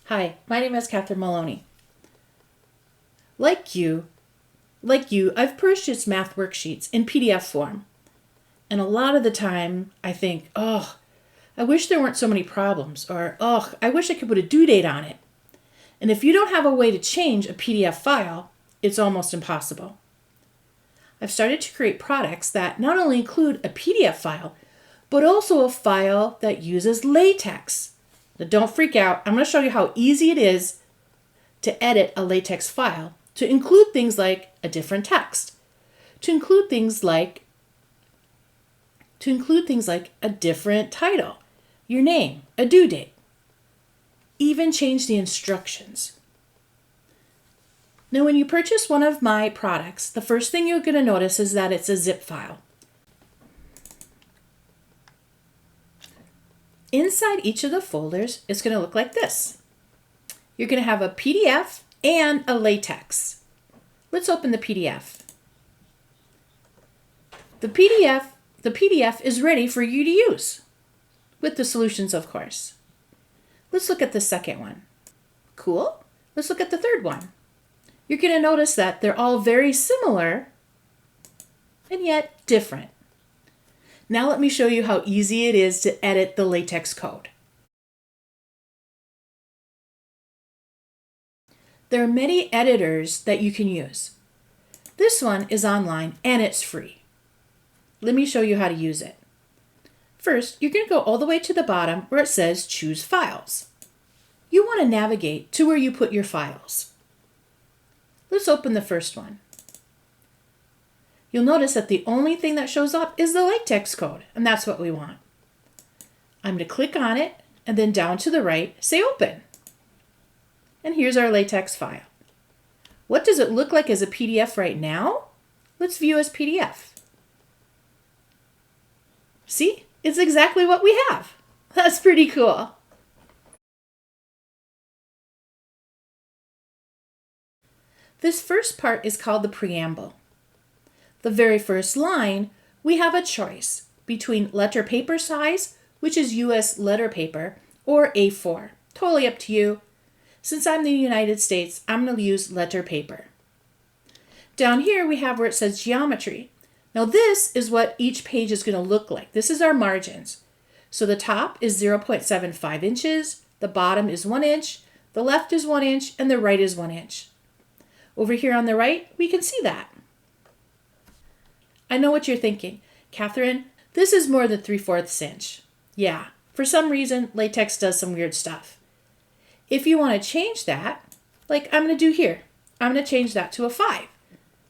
Hi, my name is Catherine Maloney. Like you, I've purchased math worksheets in PDF form. And a lot of the time I think, oh, I wish there weren't so many problems, or oh, I wish I could put a due date on it. And if you don't have a way to change a PDF file, it's almost impossible. I've started to create products that not only include a PDF file, but also a file that uses LaTeX. Now don't freak out. I'm going to show you how easy it is to edit a LaTeX file, to include things like a different text, to include things like a different title, your name, a due date, even change the instructions. Now, when you purchase one of my products, the first thing you're going to notice is that it's a zip file. Inside each of the folders, it's going to look like this. You're going to have a PDF and a LaTeX. Let's open the PDF. The PDF is ready for you to use, with the solutions, of course. Let's look at the second one. Cool. Let's look at the third one. You're going to notice that they're all very similar and yet different. Now let me show you how easy it is to edit the LaTeX code. There are many editors that you can use. This one is online and it's free. Let me show you how to use it. First, you're going to go all the way to the bottom where it says Choose Files. You want to navigate to where you put your files. Let's open the first one. You'll notice that the only thing that shows up is the LaTeX code, and that's what we want. I'm going to click on it, and then down to the right, say Open. And here's our LaTeX file. What does it look like as a PDF right now? Let's view as PDF. See? It's exactly what we have. That's pretty cool. This first part is called the preamble. The very first line, we have a choice between letter paper size, which is US letter paper, or A4. Totally up to you. Since I'm in the United States, I'm going to use letter paper. Down here we have where it says geometry. Now this is what each page is going to look like. This is our margins. So the top is 0.75 inches, the bottom is 1 inch, the left is 1 inch, and the right is 1 inch. Over here on the right, we can see that. I know what you're thinking. Catherine, this is more than 3/4 inch. Yeah, for some reason, LaTeX does some weird stuff. If you want to change that, like I'm going to do here, I'm going to change that to a 5.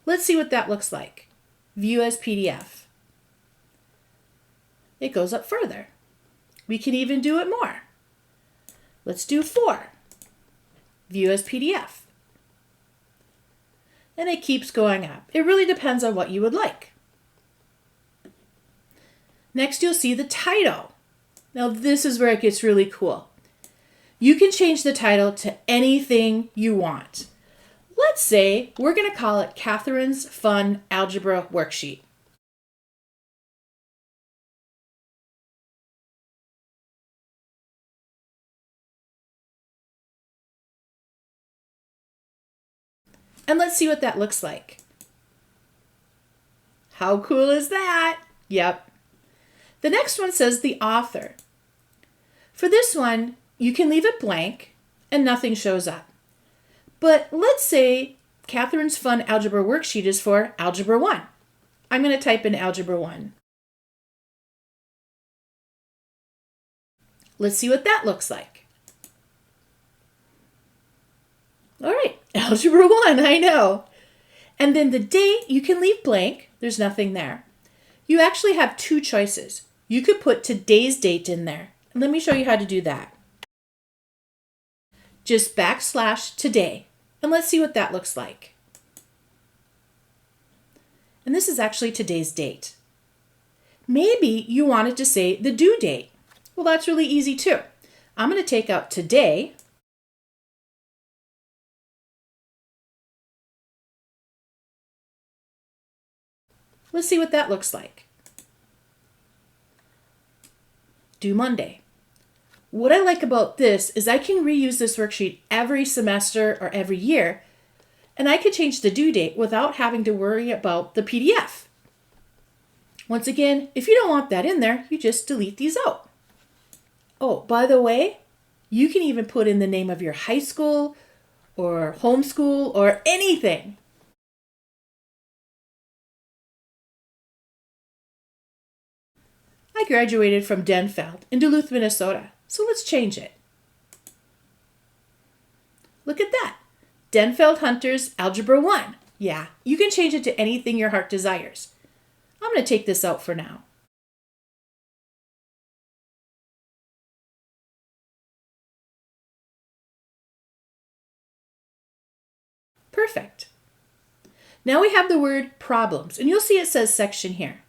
Let's see what that looks like. View as PDF. It goes up further. We can even do it more. Let's do 4. View as PDF. And it keeps going up. It really depends on what you would like. Next, you'll see the title. Now, this is where it gets really cool. You can change the title to anything you want. Let's say we're going to call it Catherine's Fun Algebra Worksheet. And let's see what that looks like. How cool is that? Yep. The next one says the author. For this one, you can leave it blank and nothing shows up. But let's say Catherine's Fun Algebra Worksheet is for Algebra 1. I'm going to type in Algebra 1. Let's see what that looks like. All right, Algebra 1, I know. And then the date, you can leave blank. There's nothing there. You actually have 2 choices. You could put today's date in there. And let me show you how to do that. Just / today. And let's see what that looks like. And this is actually today's date. Maybe you wanted to say the due date. Well, that's really easy too. I'm going to take out today. Let's see what that looks like. Due Monday. What I like about this is I can reuse this worksheet every semester or every year, and I can change the due date without having to worry about the PDF. Once again, if you don't want that in there, you just delete these out. Oh, by the way, you can even put in the name of your high school or homeschool or anything. I graduated from Denfeld in Duluth, Minnesota, so let's change it. Look at that. Denfeld Hunters Algebra 1. Yeah, you can change it to anything your heart desires. I'm going to take this out for now. Perfect. Now we have the word problems, and you'll see it says section here.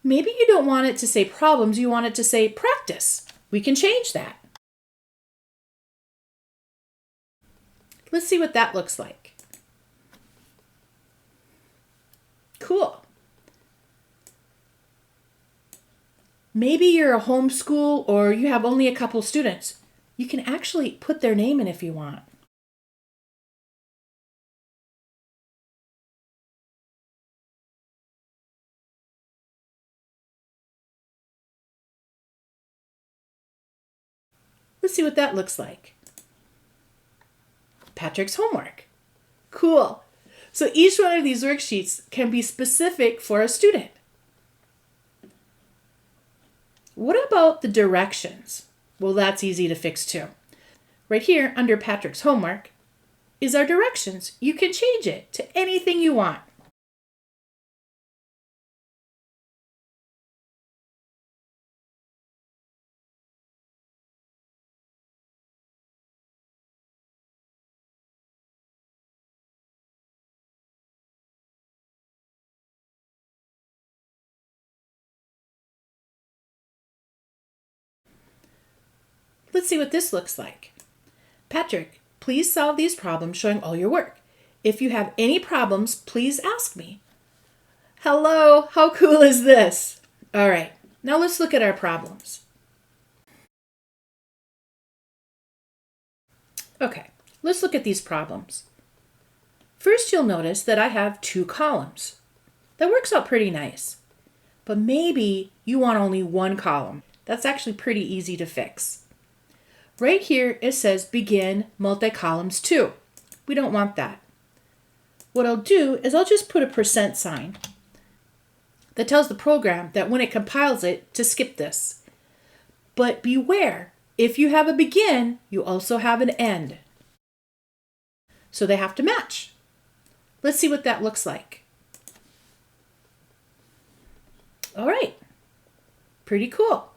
Maybe you don't want it to say problems, you want it to say practice. We can change that. Let's see what that looks like. Cool. Maybe you're a homeschool or you have only a couple students. You can actually put their name in if you want. Let's see what that looks like. Patrick's homework. Cool. So each one of these worksheets can be specific for a student. What about the directions? Well, that's easy to fix too. Right here under Patrick's homework is our directions. You can change it to anything you want. Let's see what this looks like. Patrick, please solve these problems showing all your work. If you have any problems, please ask me. Hello, how cool is this? All right, now let's look at our problems. Okay, let's look at these problems. First, you'll notice that I have 2 columns. That works out pretty nice. But maybe you want only 1 column. That's actually pretty easy to fix. Right here, it says begin multi-columns 2. We don't want that. What I'll do is I'll just put a % sign that tells the program that when it compiles it to skip this. But beware, if you have a begin, you also have an end. So they have to match. Let's see what that looks like. All right, pretty cool.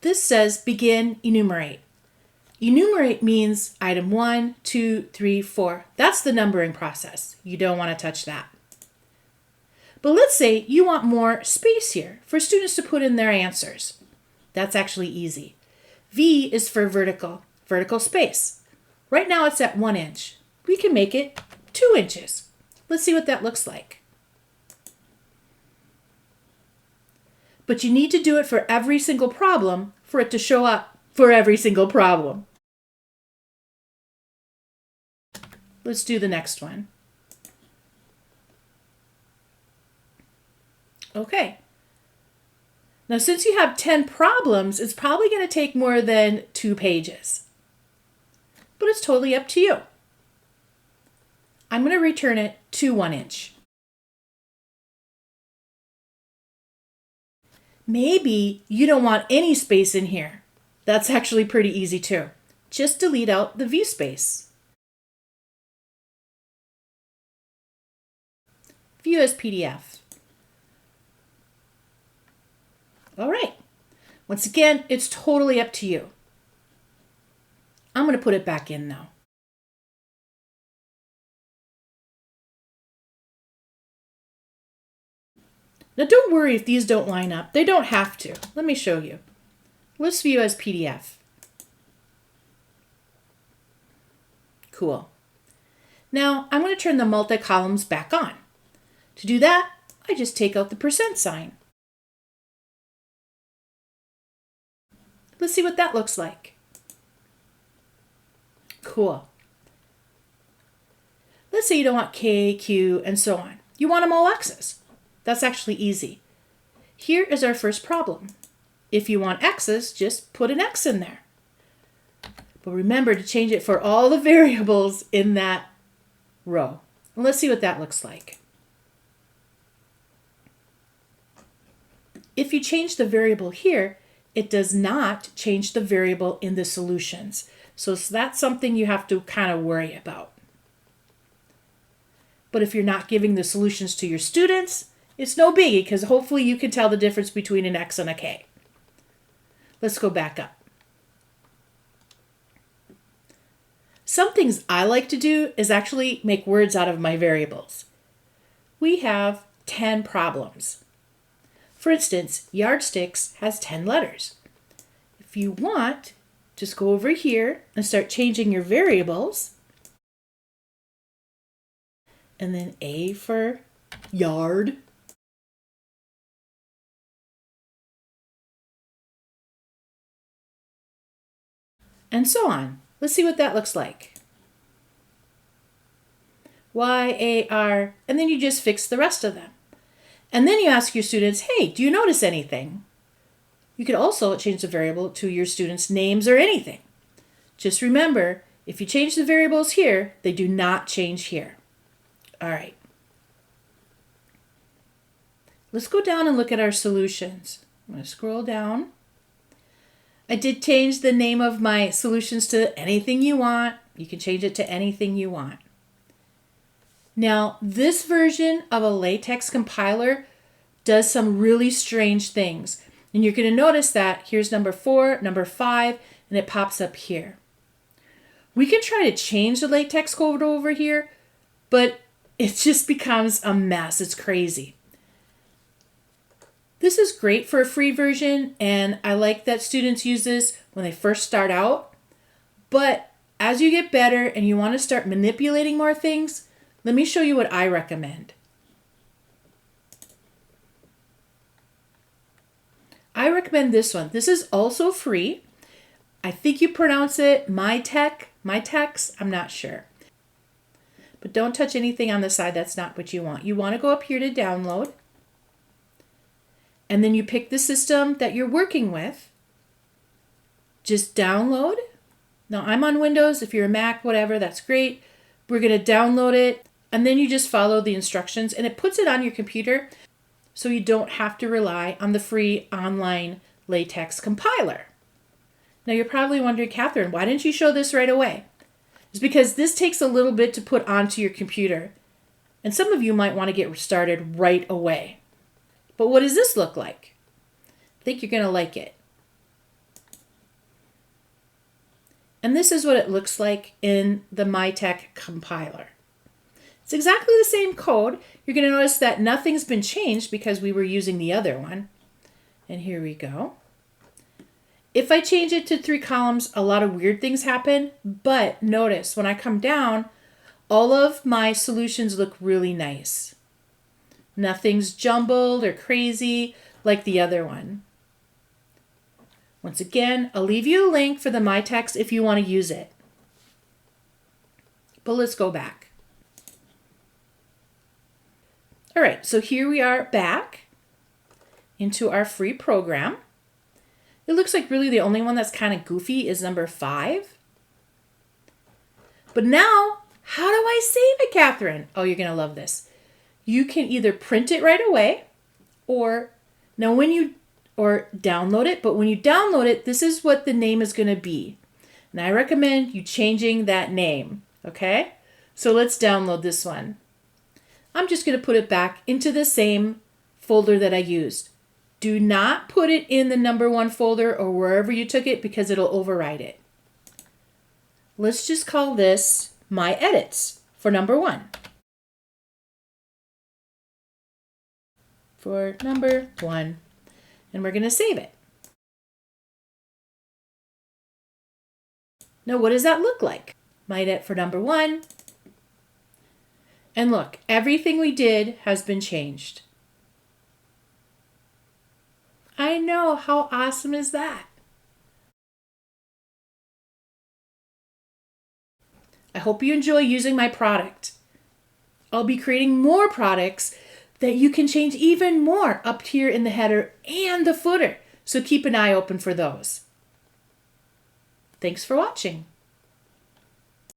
This says begin enumerate. Enumerate means item 1, 2, 3, 4. That's the numbering process. You don't want to touch that. But let's say you want more space here for students to put in their answers. That's actually easy. V is for vertical space. Right now it's at 1 inch. We can make it 2 inches. Let's see what that looks like. But you need to do it for every single problem for it to show up for every single problem. Let's do the next one. Okay. Now, since you have 10 problems, it's probably going to take more than 2 pages. But it's totally up to you. I'm going to return it to 1 inch. Maybe you don't want any space in here. That's actually pretty easy too. Just delete out the V space. View as PDF. All right. Once again, it's totally up to you. I'm going to put it back in now. Now don't worry if these don't line up. They don't have to. Let me show you. Let's view as PDF. Cool. Now I'm going to turn the multi-columns back on. To do that, I just take out the % sign. Let's see what that looks like. Cool. Let's say you don't want K, Q, and so on. You want them all X's. That's actually easy. Here is our first problem. If you want X's, just put an X in there. But remember to change it for all the variables in that row. And let's see what that looks like. If you change the variable here, it does not change the variable in the solutions. So that's something you have to kind of worry about. But if you're not giving the solutions to your students, it's no biggie because hopefully you can tell the difference between an X and a K. Let's go back up. Some things I like to do is actually make words out of my variables. We have 10 problems. For instance, yardsticks has 10 letters. If you want, just go over here and start changing your variables. And then A for yard. And so on. Let's see what that looks like. Y, A, R, and then you just fix the rest of them. And then you ask your students, hey, do you notice anything? You could also change the variable to your students' names or anything. Just remember, if you change the variables here, they do not change here. All right. Let's go down and look at our solutions. I'm going to scroll down. I did change the name of my solutions to anything you want. You can change it to anything you want. Now, this version of a LaTeX compiler does some really strange things. And you're going to notice that here's number 4, number 5, and it pops up here. We can try to change the LaTeX code over here, but it just becomes a mess. It's crazy. This is great for a free version, and I like that students use this when they first start out. But as you get better and you want to start manipulating more things, let me show you what I recommend. I recommend this one. This is also free. I think you pronounce it MyTeX, I'm not sure. But don't touch anything on the side. That's not what you want. You want to go up here to download. And then you pick the system that you're working with. Just download. Now I'm on Windows. If you're a Mac, whatever, that's great. We're going to download it. And then you just follow the instructions. And it puts it on your computer so you don't have to rely on the free online LaTeX compiler. Now you're probably wondering, Catherine, why didn't you show this right away? It's because this takes a little bit to put onto your computer. And some of you might want to get started right away. But what does this look like? I think you're going to like it. And this is what it looks like in the MyTeX compiler. It's exactly the same code. You're going to notice that nothing's been changed because we were using the other one. And here we go. If I change it to 3 columns, a lot of weird things happen. But notice when I come down, all of my solutions look really nice. Nothing's jumbled or crazy like the other one. Once again, I'll leave you a link for the MyTeX if you want to use it. But let's go back. All right, so here we are back into our free program. It looks like really the only one that's kind of goofy is number 5. But now, how do I save it, Catherine? Oh, you're going to love this. You can either print it right away or download it. But when you download it, this is what the name is going to be. And I recommend you changing that name. Okay? So let's download this one. I'm just going to put it back into the same folder that I used. Do not put it in the number 1 folder or wherever you took it because it'll override it. Let's just call this My Edits for number 1. For number 1. And we're going to save it. Now, what does that look like? My edit for number 1. And look, everything we did has been changed. I know, how awesome is that? I hope you enjoy using my product. I'll be creating more products that you can change even more up here in the header and the footer. So keep an eye open for those. Thanks for watching.